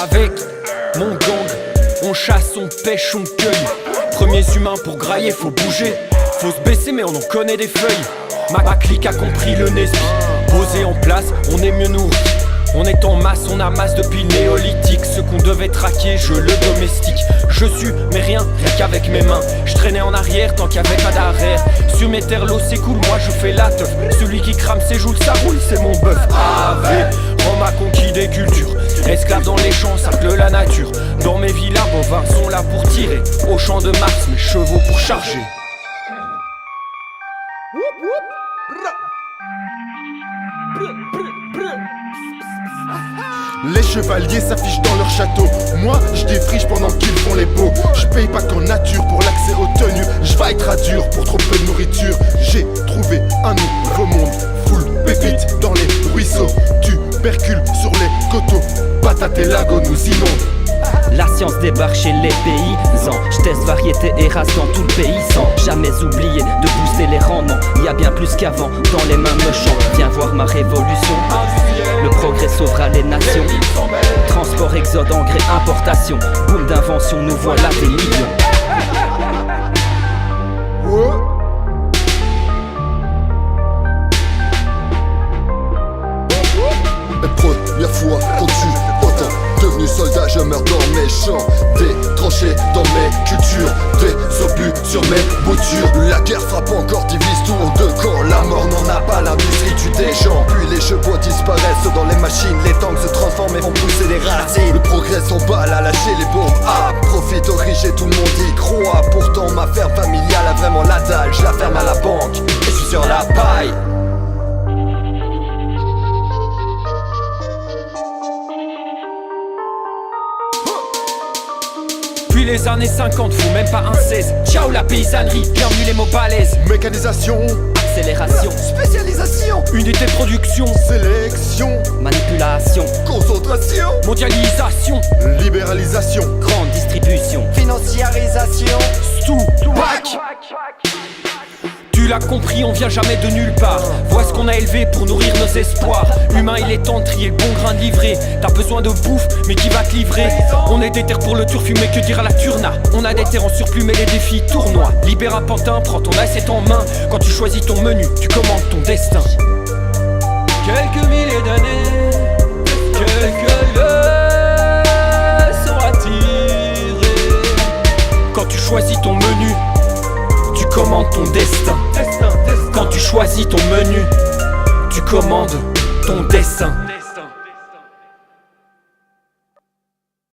Avec mon gang, on chasse, on pêche, on cueille. Premiers humains pour grailler, faut bouger. Faut se baisser mais on en connaît des feuilles. Ma clique a compris le Nesby. Posé en place, on est mieux nourri. On est en masse, on amasse depuis le néolithique. Ce qu'on devait traquer, je le domestique. Je suis, mais rien qu'avec mes mains. Je traînais en arrière tant qu'il n'y avait pas d'arrière. Sur mes terres, l'eau s'écoule, moi je fais la teuf. Celui qui crame ses joules, ça roule, c'est mon bœuf. Ave, Rome a conquis des cultures. Esclaves dans les champs, cercle la nature. Dans mes villas, bovins sont là pour tirer. Au champ de Mars, mes chevaux pour charger. Les chevaliers s'affichent dans leur château. Moi, je défriche pendant qu'ils font les beaux. Je paye pas qu'en nature pour l'accès aux tenues. Je vais être à dur pour trop peu de nourriture. J'ai trouvé un nouveau monde. Full pépite dans les ruisseaux. Tubercules sur les coteaux. Patates et lagos nous inondent. La science débarque chez les paysans. Je teste variété et race dans tout le pays sans jamais oublier de booster les rendements. Y a bien plus qu'avant, dans les mains me chante. Viens voir ma révolution. Le progrès sauvera les nations. Transport, exode, engrais, importation. Boom d'invention, nous voilà des millions. Première fois qu'on tue autant. Devenu soldat, je meurs dans mes champs. Des tranchées dans mes cultures. Des obus sur mes boutures. La guerre frappe encore, divise tout en deux camps. La mort n'en a pas, l'industrie tue des gens. Puis les chevaux disparaissent dans les machines. Les tanks se transforment et font pousser des racines. Le progrès s'emballe à lâcher les bombes. Ah, profite aux riches et tout le monde y croit. Pourtant ma ferme familiale a vraiment la dalle. Je la ferme à la banque et je suis sur la paille. Puis les années 50, faut même pas un 16. Ciao la paysannerie, bienvenue les mots balèzes. Mécanisation, Accélération, spécialisation, Unité de production, sélection, manipulation, concentration, mondialisation, libéralisation, grande distribution, financiarisation, bac. Tu l'as compris, on vient jamais de nulle part. Vois ce qu'on a élevé pour nourrir nos espoirs. Humain, il est temps de trier le bon grain de livrer. T'as besoin de bouffe, mais qui va te livrer? On est des terres pour le turfu, mais que dire à la turna? On a des terres en surplus, mais les défis tournoient. Libère un pantin, prends ton assiette en main. Quand tu choisis ton menu, tu commandes ton destin. Quelques milliers d'années, quelques leçons à tirer. Quand tu choisis ton menu, tu commandes ton destin. Quand tu choisis ton menu, tu commandes ton dessin.